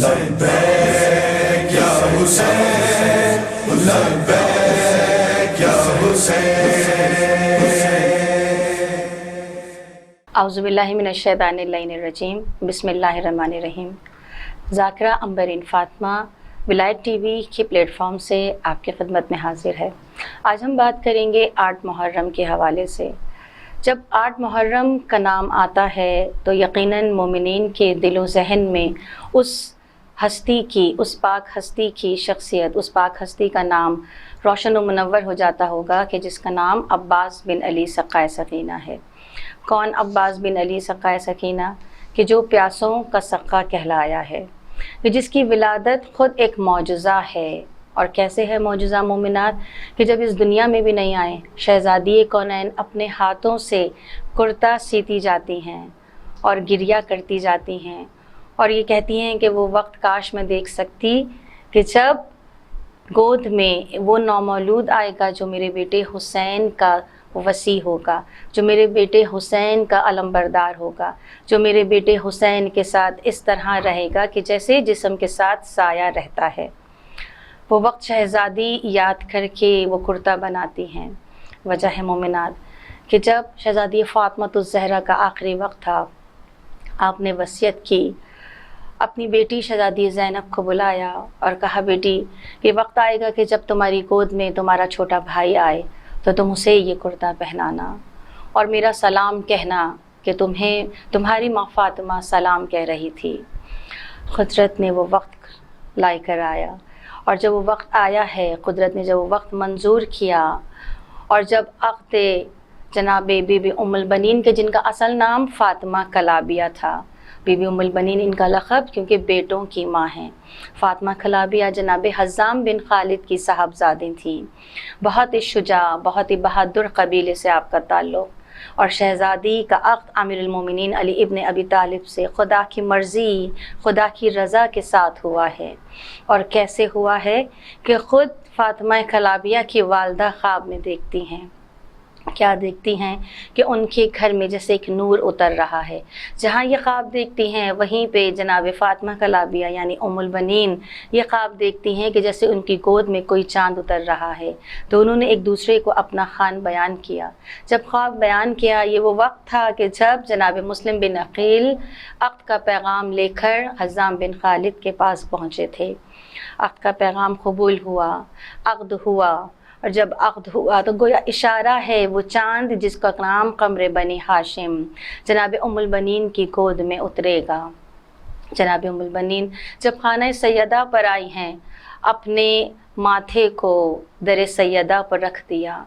لبیک یا حسین لبیک یا حسین. اعوذ باللہ من الشیطان اللعین الرجیم. بسم اللہ الرحمن الرحیم. ذاکرہ عنبرین فاطمہ ولایت ٹی وی کی پلیٹ فارم سے آپ کی خدمت میں حاضر ہے. آج ہم بات کریں گے 8 محرم کے حوالے سے. جب 8 محرم کا نام آتا ہے تو یقیناً مومنین کے دل و ذہن میں اس ہستی کی، اس پاک ہستی کی شخصیت، اس پاک ہستی کا نام روشن و منور ہو جاتا ہوگا کہ جس کا نام عباس بن علی سقائے سکینہ ہے. کون عباس بن علی سقائے سکینہ؟ کہ جو پیاسوں کا سقا کہلایا ہے، کہ جس کی ولادت خود ایک معجزہ ہے. اور کیسے ہے معجزہ مومنات؟ کہ جب اس دنیا میں بھی نہیں آئے، شہزادی کونین اپنے ہاتھوں سے کرتا سیتی جاتی ہیں اور گریہ کرتی جاتی ہیں اور یہ کہتی ہیں کہ وہ وقت کاش میں دیکھ سکتی کہ جب گود میں وہ نومولود آئے گا جو میرے بیٹے حسین کا وصی ہوگا، جو میرے بیٹے حسین کا علمبردار ہوگا، جو میرے بیٹے حسین کے ساتھ اس طرح رہے گا کہ جیسے جسم کے ساتھ سایہ رہتا ہے. وہ وقت شہزادی یاد کر کے وہ کرتا بناتی ہیں. وجہ ہے مومنات کہ جب شہزادی فاطمۃ الزہرا کا آخری وقت تھا، آپ نے وصیت کی، اپنی بیٹی شہزادی زینب کو بلایا اور کہا بیٹی یہ وقت آئے گا کہ جب تمہاری گود میں تمہارا چھوٹا بھائی آئے تو تم اسے یہ کرتا پہنانا اور میرا سلام کہنا کہ تمہاری ماں فاطمہ سلام کہہ رہی تھی. قدرت نے وہ وقت لائے کر آیا اور جب وہ وقت آیا ہے، قدرت نے جب وہ وقت منظور کیا اور جب عقد جناب بی بی ام البنین کے جن کا اصل نام فاطمہ کلابیہ تھا، بی بی ام البنین ان کا لقب کیونکہ بیٹوں کی ماں ہیں. فاطمہ کلابیہ جناب حزام بن خالد کی صاحبزادی تھیں. بہت ہی شجاع، بہت ہی بہادر قبیلے سے آپ کا تعلق اور شہزادی کا عقد امیر المومنین علی ابن ابی طالب سے خدا کی مرضی، خدا کی رضا کے ساتھ ہوا ہے. اور کیسے ہوا ہے کہ خود فاطمہ کلابیہ کی والدہ خواب میں دیکھتی ہیں. کیا دیکھتی ہیں؟ کہ ان کے گھر میں جیسے ایک نور اتر رہا ہے. جہاں یہ خواب دیکھتی ہیں وہیں پہ جناب فاطمہ کلابیہ یعنی ام البنین یہ خواب دیکھتی ہیں کہ جیسے ان کی گود میں کوئی چاند اتر رہا ہے. تو انہوں نے ایک دوسرے کو اپنا خواب بیان کیا. جب خواب بیان کیا، یہ وہ وقت تھا کہ جب جناب مسلم بن عقیل عقد کا پیغام لے کر حزام بن خالد کے پاس پہنچے تھے. عقد کا پیغام قبول ہوا، عقد ہوا اور جب عقد ہوا تو گویا اشارہ ہے وہ چاند جس کا نام قمر بنی ہاشم جناب ام البنین کی گود میں اترے گا. جناب ام البنین جب خانہ سیدہ پر آئی ہیں، اپنے ماتھے کو در سیدہ پر رکھ دیا.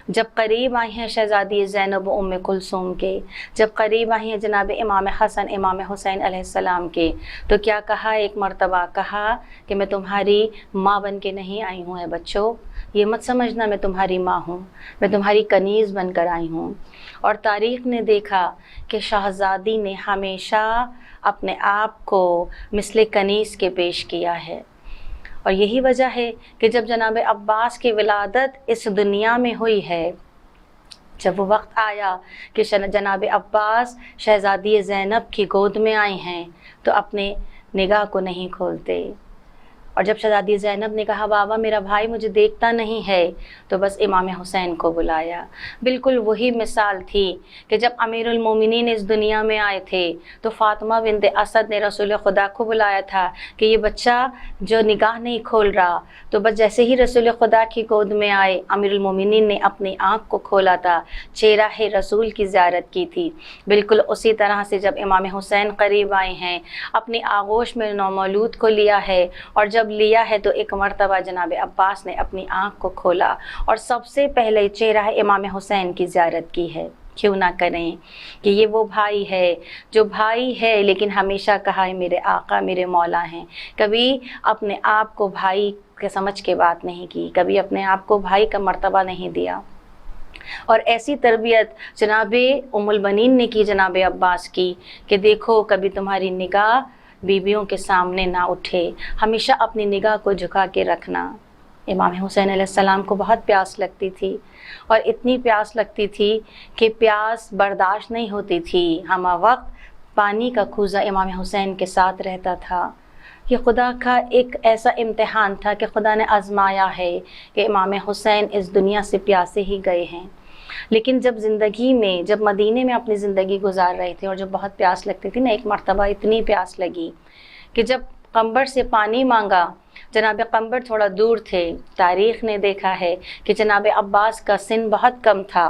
جب قریب آئی ہیں شہزادی زینب و ام کلثوم کے، جب قریب آئی ہیں جناب امام حسن امام حسین علیہ السلام کے، تو کیا کہا؟ ایک مرتبہ کہا کہ میں تمہاری ماں بن کے نہیں آئی ہوں. اے بچوں، یہ مت سمجھنا میں تمہاری ماں ہوں، میں تمہاری کنیز بن کر آئی ہوں. اور تاریخ نے دیکھا کہ شہزادی نے ہمیشہ اپنے آپ کو مثل کنیز کے پیش کیا ہے. اور یہی وجہ ہے کہ جب جناب عباس کی ولادت اس دنیا میں ہوئی ہے، جب وہ وقت آیا کہ جناب عباس شہزادی زینب کی گود میں آئے ہیں تو اپنے نگاہ کو نہیں کھولتے. اور جب شہزادی زینب نے کہا بابا میرا بھائی مجھے دیکھتا نہیں ہے، تو بس امام حسین کو بلایا. بالکل وہی مثال تھی کہ جب امیر المومنین اس دنیا میں آئے تھے تو فاطمہ بنت اسد نے رسول خدا کو بلایا تھا کہ یہ بچہ جو نگاہ نہیں کھول رہا، تو بس جیسے ہی رسول خدا کی گود میں آئے امیر المومنین نے اپنی آنکھ کو کھولا تھا، چہرہ رسول کی زیارت کی تھی. بالکل اسی طرح سے جب امام حسین قریب آئے ہیں، اپنی آغوش میں نومولود کو لیا ہے اور جب لیا ہے تو ایک مرتبہ جناب عباس نے اپنی آنکھ کو کھولا اور سب سے پہلے چہرہ امام حسین کی زیارت کی ہے. کیوں نہ کریں کہ یہ وہ بھائی ہے جو بھائی ہے لیکن ہمیشہ کہا ہے میرے آقا میرے مولا ہیں. کبھی اپنے آپ کو بھائی کے سمجھ کے بات نہیں کی، کبھی اپنے آپ کو بھائی کا مرتبہ نہیں دیا. اور ایسی تربیت جناب ام البنین نے کی جناب عباس کی کہ دیکھو کبھی تمہاری نگاہ بیویوں کے سامنے نہ اٹھے، ہمیشہ اپنی نگاہ کو جھکا کے رکھنا. امام حسین علیہ السلام کو بہت پیاس لگتی تھی اور اتنی پیاس لگتی تھی کہ پیاس برداشت نہیں ہوتی تھی. ہمہ وقت پانی کا کوزہ امام حسین کے ساتھ رہتا تھا. یہ خدا کا ایک ایسا امتحان تھا کہ خدا نے آزمایا ہے کہ امام حسین اس دنیا سے پیاسے ہی گئے ہیں، لیکن جب زندگی میں، جب مدینے میں اپنی زندگی گزار رہے تھے اور جب بہت پیاس لگتی تھی نا، ایک مرتبہ اتنی پیاس لگی کہ جب قمبر سے پانی مانگا، جناب قمبر تھوڑا دور تھے، تاریخ نے دیکھا ہے کہ جناب عباس کا سن بہت کم تھا،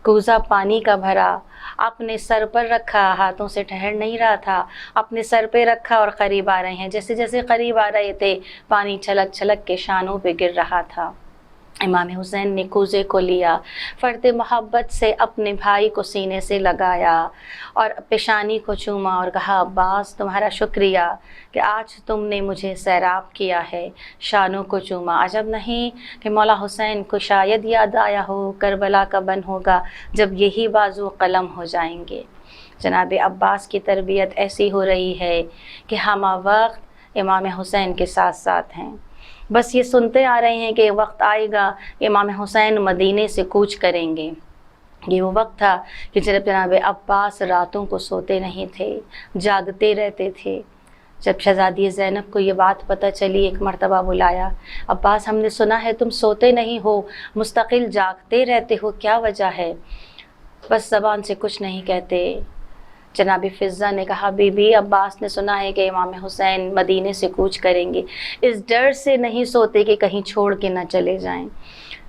کوزہ پانی کا بھرا، اپنے سر پر رکھا، ہاتھوں سے ٹھہر نہیں رہا تھا، اپنے سر پہ رکھا اور قریب آ رہے ہیں، جیسے جیسے قریب آ رہے تھے پانی چھلک چھلک کے شانوں پہ گر رہا تھا۔ امام حسین نے کوزے کو لیا، فرد محبت سے اپنے بھائی کو سینے سے لگایا اور پیشانی کو چوما اور کہا، عباس تمہارا شکریہ کہ آج تم نے مجھے سیراب کیا ہے، شانوں کو چوما۔ عجب نہیں کہ مولا حسین کو شاید یاد آیا ہو کربلا کا بن ہوگا جب یہی بازو قلم ہو جائیں گے۔ جناب عباس کی تربیت ایسی ہو رہی ہے کہ ہم وقت امام حسین کے ساتھ ساتھ ہیں، بس یہ سنتے آ رہے ہیں کہ وقت آئے گا امام حسین مدینے سے کوچ کریں گے۔ یہ وہ وقت تھا کہ جب جناب عباس راتوں کو سوتے نہیں تھے، جاگتے رہتے تھے۔ جب شہزادی زینب کو یہ بات پتہ چلی، ایک مرتبہ بلایا، عباس ہم نے سنا ہے تم سوتے نہیں ہو، مستقل جاگتے رہتے ہو، کیا وجہ ہے؟ بس زبان سے کچھ نہیں کہتے۔ جناب فضہ نے کہا، بی بی عباس نے سنا ہے کہ امام حسین مدینے سے کوچ کریں گے، اس ڈر سے نہیں سوتے کہ کہیں چھوڑ کے نہ چلے جائیں۔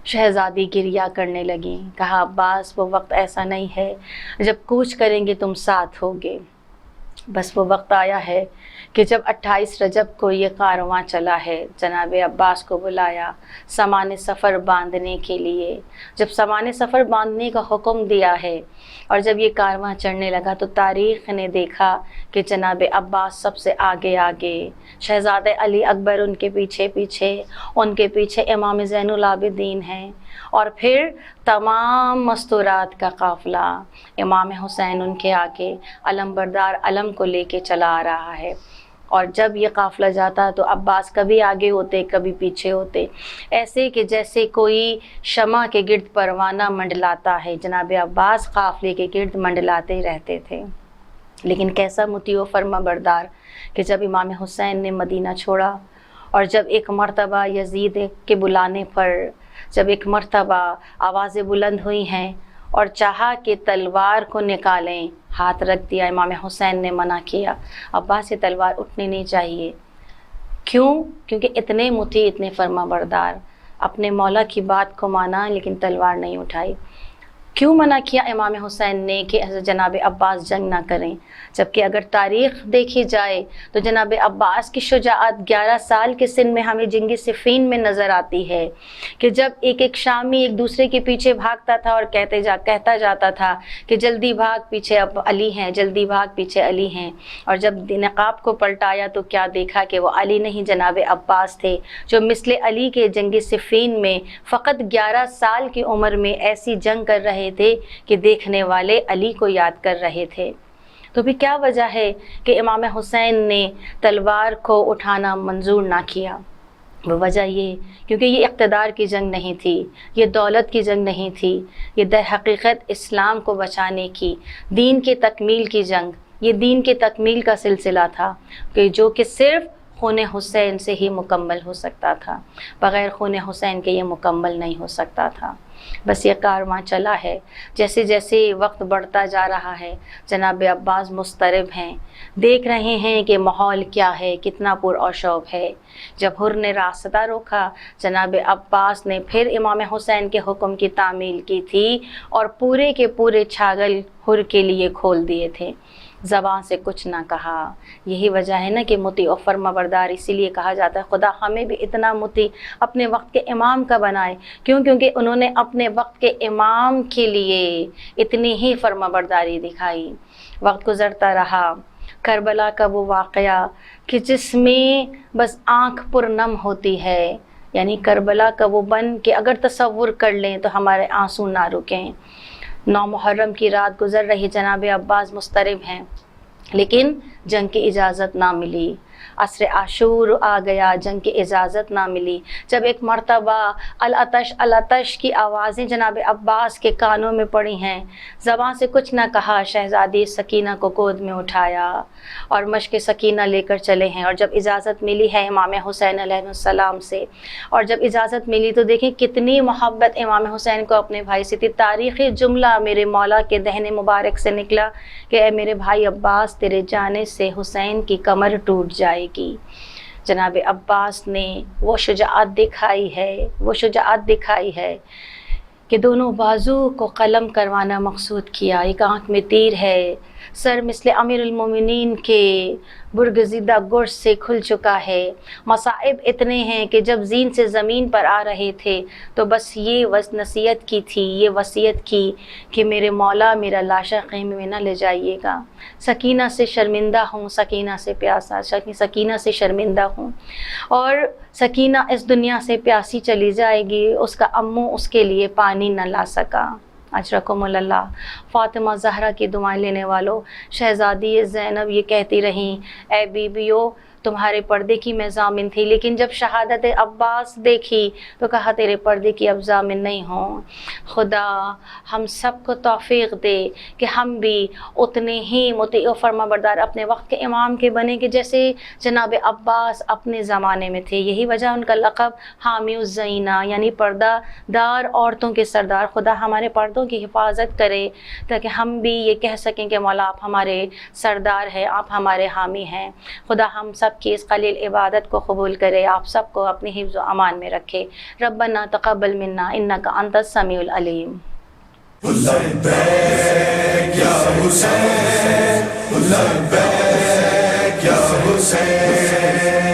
شہزادی گریہ کرنے لگیں، کہا، عباس وہ وقت ایسا نہیں ہے جب کوچ کریں گے تم ساتھ ہوگے، بس وہ وقت آیا ہے کہ جب 28 رجب کو یہ کارواں چلا ہے۔ جناب عباس کو بلایا سامان سفر باندھنے کے لیے، جب سامان سفر باندھنے کا حکم دیا ہے اور جب یہ کارواں چڑھنے لگا تو تاریخ نے دیکھا کہ جناب عباس سب سے آگے آگے، شہزادہ علی اکبر ان کے پیچھے پیچھے، ان کے پیچھے امام زین العابدین ہیں، اور پھر تمام مستورات کا قافلہ، امام حسین ان کے آگے علم بردار علم کو لے کے چلا آ رہا ہے۔ اور جب یہ قافلہ جاتا تو عباس کبھی آگے ہوتے کبھی پیچھے ہوتے، ایسے کہ جیسے کوئی شمع کے گرد پروانہ منڈلاتا ہے، جناب عباس قافلے کے گرد منڈلاتے رہتے تھے۔ لیکن کیسا مطیع و فرما بردار کہ جب امام حسین نے مدینہ چھوڑا اور جب ایک مرتبہ یزید کے بلانے پر، جب ایک مرتبہ آوازیں بلند ہوئی ہیں اور چاہا کہ تلوار کو نکالیں، ہاتھ رکھ دیا، امام حسین نے منع کیا، عباس یہ تلوار اٹھنی نہیں چاہیے۔ کیوں؟ کیونکہ اتنے مطیع، اتنے فرما بردار، اپنے مولا کی بات کو مانا لیکن تلوار نہیں اٹھائی۔ کیوں منع کیا امام حسین نے کہ جناب عباس جنگ نہ کریں؟ جبکہ اگر تاریخ دیکھی جائے تو جناب عباس کی شجاعت 11 سال کے سن میں ہمیں جنگ صفین میں نظر آتی ہے کہ جب ایک ایک شامی ایک دوسرے کے پیچھے بھاگتا تھا اور کہتا جاتا تھا کہ جلدی بھاگ پیچھے اب علی ہیں، جلدی بھاگ پیچھے علی ہیں، اور جب نقاب کو پلٹایا تو کیا دیکھا کہ وہ علی نہیں جناب عباس تھے، جو مثل علی کے جنگ صفین میں فقط 11 سال کی عمر میں ایسی جنگ کر رہے تھے کہ دیکھنے والے علی کو یاد کر رہے تھے۔ تو بھی کیا وجہ ہے کہ امام حسین نے تلوار کو اٹھانا منظور نہ کیا؟ وہ وجہ یہ کیونکہ یہ اقتدار کی جنگ نہیں تھی، یہ دولت کی جنگ نہیں تھی، یہ در حقیقت اسلام کو بچانے کی، دین کے تکمیل کی جنگ، یہ دین کے تکمیل کا سلسلہ تھا کہ جو کہ صرف خون حسین سے ہی مکمل ہو سکتا تھا، بغیر خون حسین کے یہ مکمل نہیں ہو سکتا تھا۔ بس یہ کارواں چلا ہے، جیسے جیسے وقت بڑھتا جا رہا ہے جناب عباس مضطرب ہیں، دیکھ رہے ہیں کہ ماحول کیا ہے، کتنا پر و شوب ہے۔ جب حر نے راستہ روکا، جناب عباس نے پھر امام حسین کے حکم کی تعمیل کی تھی اور پورے کے پورے چھاگل حر کے لیے کھول دیے تھے، زبان سے کچھ نہ کہا۔ یہی وجہ ہے نا کہ مطیع و فرما بردار اسی لیے کہا جاتا ہے خدا ہمیں بھی اتنا مطیع اپنے وقت کے امام کا بنائے۔ کیوں؟ کیونکہ انہوں نے اپنے وقت کے امام کے لیے اتنی ہی فرما برداری دکھائی۔ وقت گزرتا رہا، کربلا کا وہ واقعہ کہ جس میں بس آنکھ پر نم ہوتی ہے، یعنی کربلا کا وہ بن کہ اگر تصور کر لیں تو ہمارے آنسو نہ رکیں۔ 9 محرم کی رات گزر رہی، جناب عباس مضطرب ہیں، لیکن جنگ کی اجازت نہ ملی۔ عصر عاشور آ گیا، جنگ کی اجازت نہ ملی، جب ایک مرتبہ العطش العطش کی آوازیں جناب عباس کے کانوں میں پڑی ہیں، زبان سے کچھ نہ کہا، شہزادی سکینہ کو گود میں اٹھایا اور مشق سکینہ لے کر چلے ہیں۔ اور جب اجازت ملی ہے امام حسین علیہ السلام سے، اور جب اجازت ملی تو دیکھیں کتنی محبت امام حسین کو اپنے بھائی سے تھی۔ تاریخی جملہ میرے مولا کے دہن مبارک سے نکلا کہ اے میرے بھائی عباس، تیرے جانے سے حسین کی کمر ٹوٹ جائے گی۔ جناب عباس نے وہ شجاعت دکھائی ہے کہ دونوں بازو کو قلم کروانا مقصود کیا۔ ایک آنکھ میں تیر ہے، سر مثل امیر المومنین کے برگزیدہ گرز سے کھل چکا ہے۔ مصائب اتنے ہیں کہ جب زین سے زمین پر آ رہے تھے تو بس یہ نصیحت کی تھی، یہ وصیت کی کہ میرے مولا میرا لاشا خیمے میں نہ لے جائیے گا۔ سکینہ سے شرمندہ ہوں، سکینہ سے پیاسا، سکینہ سے شرمندہ ہوں، اور سکینہ اس دنیا سے پیاسی چلی جائے گی۔ اس کا امو اس کے لیے پانی نہ لا سکا۔ اجرکم اللہ۔ فاطمہ زہرا کی دعائیں لینے والوں، شہزادی زینب یہ کہتی رہیں، اے بیویو تمہارے پردے کی میں ضامن تھی، لیکن جب شہادت عباس دیکھی تو کہا تیرے پردے کی اب ضامن نہیں ہوں۔ خدا ہم سب کو توفیق دے کہ ہم بھی اتنے ہی مطیع و فرما بردار اپنے وقت کے امام کے بنے کہ جیسے جناب عباس اپنے زمانے میں تھے۔ یہی وجہ ان کا لقب حامی الزینہ یعنی پردہ دار عورتوں کے سردار۔ خدا ہمارے پردوں کی حفاظت کرے تاکہ ہم بھی یہ کہہ سکیں کہ مولا آپ ہمارے سردار ہیں، آپ ہمارے حامی ہیں۔ خدا ہم سب کی اس قلیل عبادت کو قبول کرے، آپ سب کو اپنی حفظ و امان میں رکھے۔ ربنا تقبل منا انک انت السمیع العلیم۔ لبیک یا حسین، لبیک یا حسین۔